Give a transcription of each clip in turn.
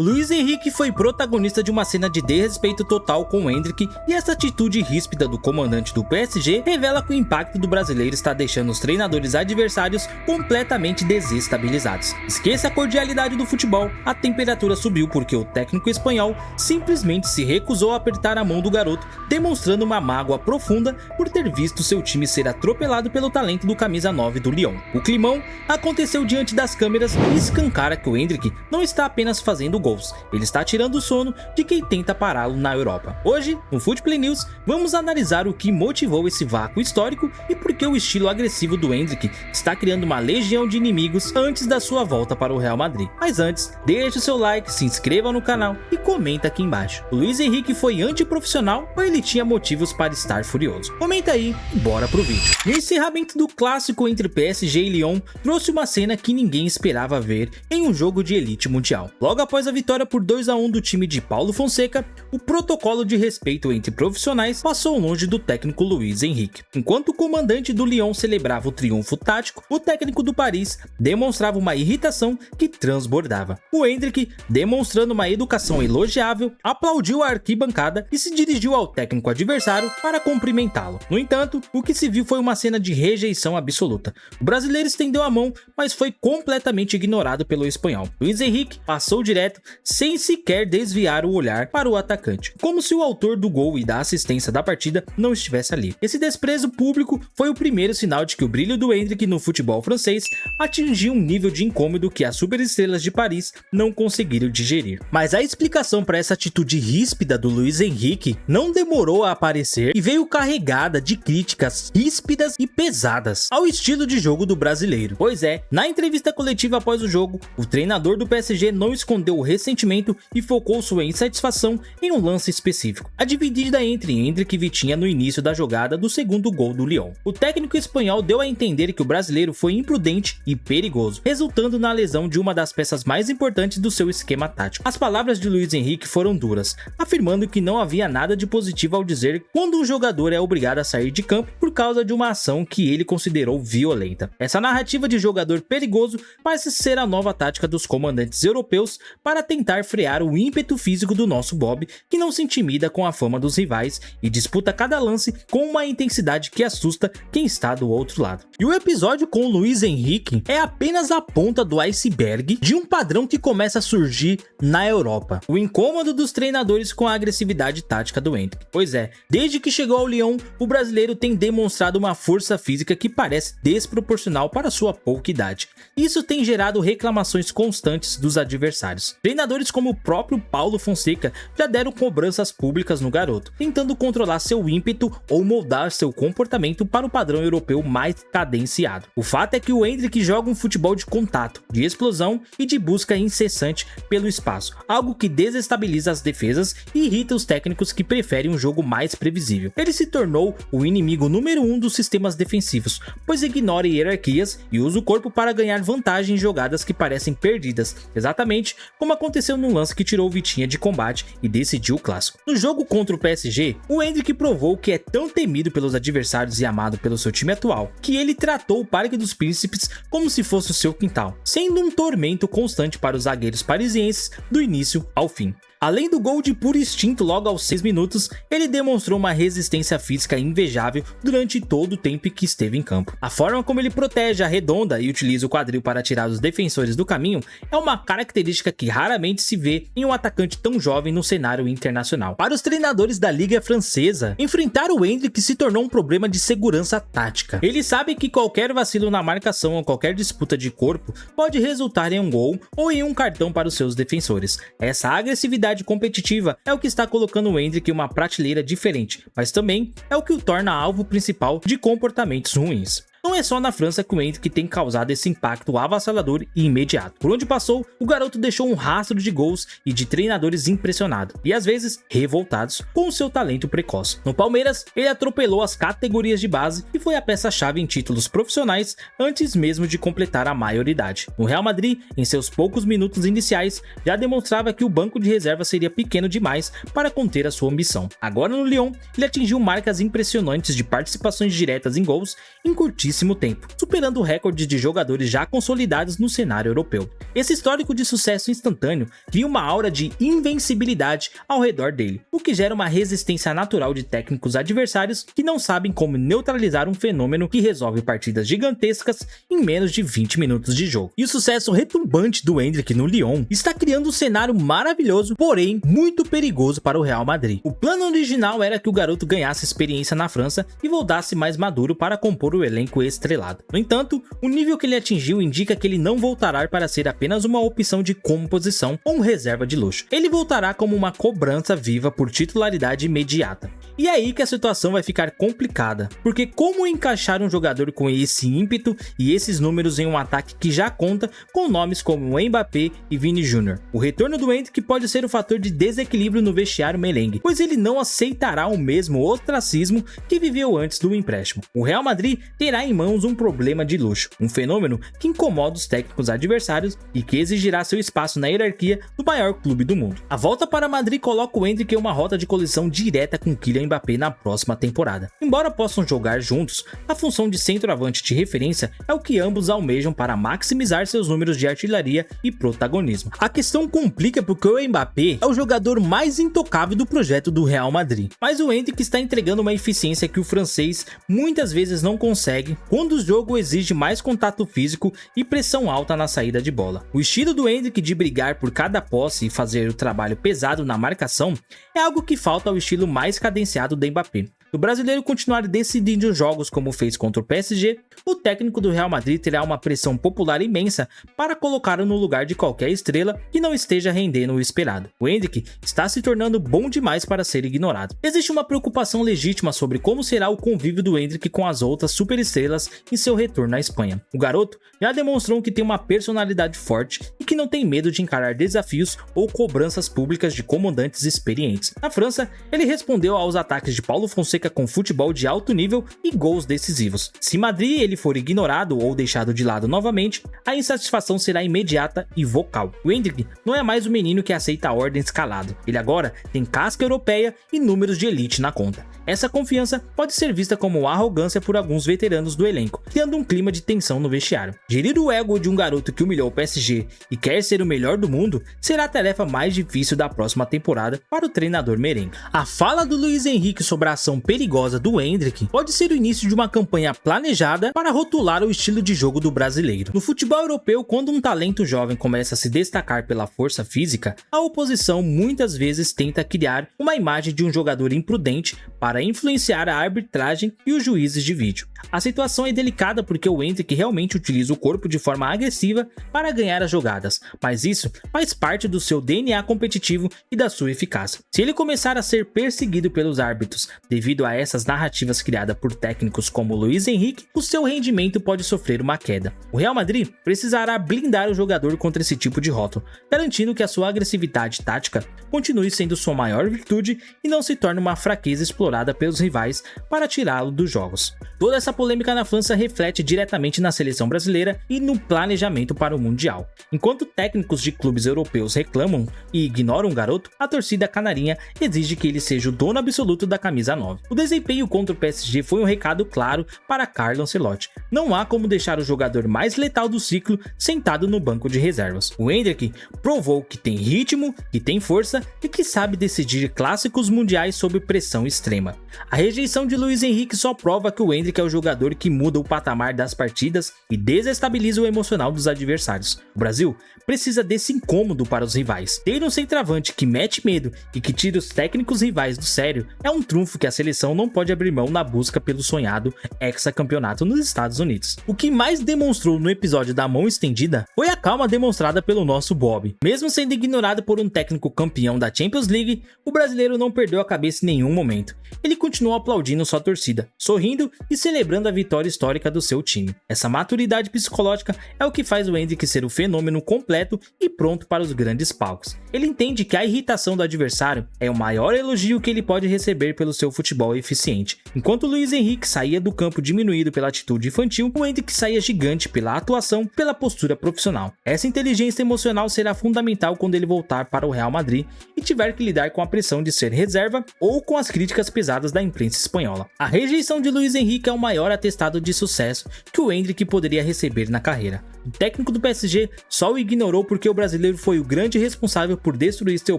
O Luiz Henrique foi protagonista de uma cena de desrespeito total com o Endrick, e essa atitude ríspida do comandante do PSG revela que o impacto do brasileiro está deixando os treinadores adversários completamente desestabilizados. Esqueça a cordialidade do futebol, a temperatura subiu porque o técnico espanhol simplesmente se recusou a apertar a mão do garoto, demonstrando uma mágoa profunda por ter visto seu time ser atropelado pelo talento do camisa 9 do Lyon. O climão aconteceu diante das câmeras e escancara que o Endrick não está apenas fazendo gols, ele está tirando o sono de quem tenta pará-lo na Europa. Hoje, no Footplay News, vamos analisar o que motivou esse vácuo histórico e por que o estilo agressivo do Endrick está criando uma legião de inimigos antes da sua volta para o Real Madrid. Mas antes, deixe o seu like, se inscreva no canal e comenta aqui embaixo. O Luiz Henrique foi antiprofissional ou ele tinha motivos para estar furioso? Comenta aí e bora pro vídeo. O encerramento do clássico entre PSG e Lyon trouxe uma cena que ninguém esperava ver em um jogo de elite mundial. Logo após a vitória por 2-1 do time de Paulo Fonseca, o protocolo de respeito entre profissionais passou longe do técnico Luiz Henrique. Enquanto o comandante do Lyon celebrava o triunfo tático, o técnico do Paris demonstrava uma irritação que transbordava. O Endrick, demonstrando uma educação elogiável, aplaudiu a arquibancada e se dirigiu ao técnico adversário para cumprimentá-lo. No entanto, o que se viu foi uma cena de rejeição absoluta. O brasileiro estendeu a mão, mas foi completamente ignorado pelo espanhol. Luiz Henrique passou direto, sem sequer desviar o olhar para o atacante, como se o autor do gol e da assistência da partida não estivesse ali. Esse desprezo público foi o primeiro sinal de que o brilho do Endrick no futebol francês atingiu um nível de incômodo que as superestrelas de Paris não conseguiram digerir. Mas a explicação para essa atitude ríspida do Luiz Henrique não demorou a aparecer e veio carregada de críticas ríspidas e pesadas ao estilo de jogo do brasileiro. Pois é, na entrevista coletiva após o jogo, o treinador do PSG não escondeu o ressentimento e focou sua insatisfação em um lance específico, a dividida entre Endrick e Vitinha no início da jogada do segundo gol do Lyon. O técnico espanhol deu a entender que o brasileiro foi imprudente e perigoso, resultando na lesão de uma das peças mais importantes do seu esquema tático. As palavras de Luiz Henrique foram duras, afirmando que não havia nada de positivo ao dizer quando um jogador é obrigado a sair de campo por causa de uma ação que ele considerou violenta. Essa narrativa de jogador perigoso parece ser a nova tática dos comandantes europeus para tentar frear o ímpeto físico do nosso Bob, que não se intimida com a fama dos rivais e disputa cada lance com uma intensidade que assusta quem está do outro lado. E o episódio com o Luiz Henrique é apenas a ponta do iceberg de um padrão que começa a surgir na Europa: o incômodo dos treinadores com a agressividade tática do Endrick. Pois é, desde que chegou ao Lyon, o brasileiro tem demonstrado uma força física que parece desproporcional para sua pouca idade. Isso tem gerado reclamações constantes dos adversários. Treinadores como o próprio Paulo Fonseca já deram cobranças públicas no garoto, tentando controlar seu ímpeto ou moldar seu comportamento para o padrão europeu mais cadenciado. O fato é que o Endrick joga um futebol de contato, de explosão e de busca incessante pelo espaço, algo que desestabiliza as defesas e irrita os técnicos que preferem um jogo mais previsível. Ele se tornou o inimigo número 1 dos sistemas defensivos, pois ignora hierarquias e usa o corpo para ganhar vantagem em jogadas que parecem perdidas, exatamente como aconteceu no lance que tirou o Vitinha de combate e decidiu o clássico. No jogo contra o PSG, o Endrick provou que é tão temido pelos adversários e amado pelo seu time atual, que ele tratou o Parque dos Príncipes como se fosse o seu quintal, sendo um tormento constante para os zagueiros parisienses do início ao fim. Além do gol de puro instinto logo aos 6 minutos, ele demonstrou uma resistência física invejável durante todo o tempo que esteve em campo. A forma como ele protege a redonda e utiliza o quadril para tirar os defensores do caminho é uma característica que raramente se vê em um atacante tão jovem no cenário internacional. Para os treinadores da Liga Francesa, enfrentar o Endrick se tornou um problema de segurança tática. Eles sabem que qualquer vacilo na marcação ou qualquer disputa de corpo pode resultar em um gol ou em um cartão para os seus defensores. Essa agressividade competitiva é o que está colocando o Endrick em uma prateleira diferente, mas também é o que o torna alvo principal de comportamentos ruins. Não é só na França que o Endrick tem causado esse impacto avassalador e imediato. Por onde passou, o garoto deixou um rastro de gols e de treinadores impressionados, e às vezes revoltados, com o seu talento precoce. No Palmeiras, ele atropelou as categorias de base e foi a peça-chave em títulos profissionais antes mesmo de completar a maioridade. No Real Madrid, em seus poucos minutos iniciais, já demonstrava que o banco de reserva seria pequeno demais para conter a sua ambição. Agora no Lyon, ele atingiu marcas impressionantes de participações diretas em gols, encurtidas curtíssimo tempo, superando o recorde de jogadores já consolidados no cenário europeu. Esse histórico de sucesso instantâneo cria uma aura de invencibilidade ao redor dele, o que gera uma resistência natural de técnicos adversários que não sabem como neutralizar um fenômeno que resolve partidas gigantescas em menos de 20 minutos de jogo. E o sucesso retumbante do Endrick no Lyon está criando um cenário maravilhoso, porém muito perigoso para o Real Madrid. O plano original era que o garoto ganhasse experiência na França e voltasse mais maduro para compor o elenco estrelado. No entanto, o nível que ele atingiu indica que ele não voltará para ser apenas uma opção de composição ou um reserva de luxo. Ele voltará como uma cobrança viva por titularidade imediata. E é aí que a situação vai ficar complicada, porque como encaixar um jogador com esse ímpeto e esses números em um ataque que já conta com nomes como Mbappé e Vini Jr. O retorno do Endrick pode ser o fator de desequilíbrio no vestiário merengue, pois ele não aceitará o mesmo ostracismo que viveu antes do empréstimo. O Real Madrid terá em mãos um problema de luxo, um fenômeno que incomoda os técnicos adversários e que exigirá seu espaço na hierarquia do maior clube do mundo. A volta para Madrid coloca o Endrick em uma rota de colisão direta com Kylian Mbappé na próxima temporada. Embora possam jogar juntos, a função de centroavante de referência é o que ambos almejam para maximizar seus números de artilharia e protagonismo. A questão complica porque o Mbappé é o jogador mais intocável do projeto do Real Madrid, mas o Endrick está entregando uma eficiência que o francês muitas vezes não consegue quando o jogo exige mais contato físico e pressão alta na saída de bola. O estilo do Endrick de brigar por cada posse e fazer o trabalho pesado na marcação é algo que falta ao estilo mais cadenciado do Mbappé. Se o brasileiro continuar decidindo jogos como fez contra o PSG, o técnico do Real Madrid terá uma pressão popular imensa para colocá-lo no lugar de qualquer estrela que não esteja rendendo o esperado. O Endrick está se tornando bom demais para ser ignorado. Existe uma preocupação legítima sobre como será o convívio do Endrick com as outras superestrelas em seu retorno à Espanha. O garoto já demonstrou que tem uma personalidade forte e que não tem medo de encarar desafios ou cobranças públicas de comandantes experientes. Na França, ele respondeu aos ataques de Paulo Fonseca com futebol de alto nível e gols decisivos. Se Madrid ele for ignorado ou deixado de lado novamente, a insatisfação será imediata e vocal. O Endrick não é mais o menino que aceita ordens calado. Ele agora tem casca europeia e números de elite na conta. Essa confiança pode ser vista como arrogância por alguns veteranos do elenco, criando um clima de tensão no vestiário. Gerir o ego de um garoto que humilhou o PSG e quer ser o melhor do mundo será a tarefa mais difícil da próxima temporada para o treinador merengue. A fala do Luiz Henrique sobre a ação perigosa do Endrick pode ser o início de uma campanha planejada para rotular o estilo de jogo do brasileiro. No futebol europeu, quando um talento jovem começa a se destacar pela força física, a oposição muitas vezes tenta criar uma imagem de um jogador imprudente para influenciar a arbitragem e os juízes de vídeo. A situação é delicada porque o Endrick realmente utiliza o corpo de forma agressiva para ganhar as jogadas, mas isso faz parte do seu DNA competitivo e da sua eficácia. Se ele começar a ser perseguido pelos árbitros devido a essas narrativas criadas por técnicos como Luiz Henrique, o seu rendimento pode sofrer uma queda. O Real Madrid precisará blindar o jogador contra esse tipo de rótulo, garantindo que a sua agressividade tática continue sendo sua maior virtude e não se torne uma fraqueza explorada pelos rivais para tirá-lo dos jogos. Toda essa polêmica na França reflete diretamente na seleção brasileira e no planejamento para o Mundial. Enquanto técnicos de clubes europeus reclamam e ignoram o garoto, a torcida canarinha exige que ele seja o dono absoluto da camisa 9. O desempenho contra o PSG foi um recado claro para Carlo Ancelotti. Não há como deixar o jogador mais letal do ciclo sentado no banco de reservas. O Endrick provou que tem ritmo, que tem força e que sabe decidir clássicos mundiais sob pressão extrema. A rejeição de Luiz Henrique só prova que o Endrick é o jogador que muda o patamar das partidas e desestabiliza o emocional dos adversários. O Brasil precisa desse incômodo para os rivais. Ter um centroavante que mete medo e que tira os técnicos rivais do sério é um trunfo que a seleção não pode abrir mão na busca pelo sonhado hexacampeonato nos Estados Unidos. O que mais demonstrou no episódio da mão estendida foi a calma demonstrada pelo nosso Bob. Mesmo sendo ignorado por um técnico campeão da Champions League, o brasileiro não perdeu a cabeça em nenhum momento. Ele continuou aplaudindo sua torcida, sorrindo e celebrando a vitória histórica do seu time. Essa maturidade psicológica é o que faz o Endrick ser o fenômeno completo e pronto para os grandes palcos. Ele entende que a irritação do adversário é o maior elogio que ele pode receber pelo seu futebol eficiente. Enquanto Luiz Henrique saía do campo diminuído pela atitude infantil, o Endrick saía gigante pela atuação e pela postura profissional. Essa inteligência emocional será fundamental quando ele voltar para o Real Madrid e tiver que lidar com a pressão de ser reserva ou com as críticas pesadas críticas da imprensa espanhola. A rejeição de Luís Henrique é o maior atestado de sucesso que o Endrick poderia receber na carreira. O técnico do PSG só o ignorou porque o brasileiro foi o grande responsável por destruir seu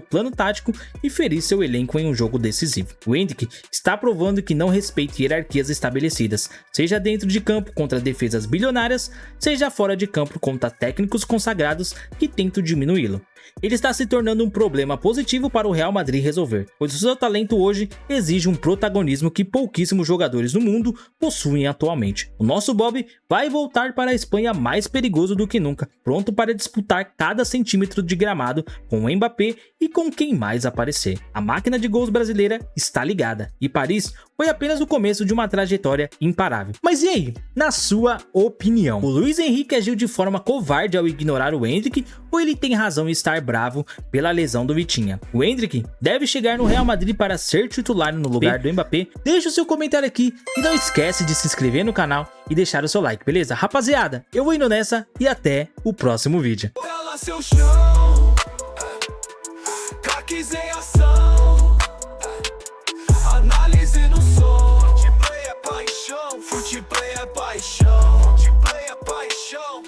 plano tático e ferir seu elenco em um jogo decisivo. O Endrick está provando que não respeita hierarquias estabelecidas, seja dentro de campo contra defesas bilionárias, seja fora de campo contra técnicos consagrados que tentam diminuí-lo. Ele está se tornando um problema positivo para o Real Madrid resolver, pois o seu talento hoje exige um protagonismo que pouquíssimos jogadores no mundo possuem atualmente. O nosso Bob vai voltar para a Espanha mais perigoso do que nunca, pronto para disputar cada centímetro de gramado com o Mbappé e com quem mais aparecer. A máquina de gols brasileira está ligada, e Paris foi apenas o começo de uma trajetória imparável. Mas e aí, na sua opinião, o Luís Henrique agiu de forma covarde ao ignorar o Endrick ou ele tem razão em estar bravo pela lesão do Vitinha? O Endrick deve chegar no Real Madrid para ser titular no lugar do Mbappé? Deixa o seu comentário aqui e não esquece de se inscrever no canal e deixar o seu like, beleza? Rapaziada, eu vou indo nessa e até o próximo vídeo. Análise no som, futebol é paixão, futebol é paixão, futebol é paixão.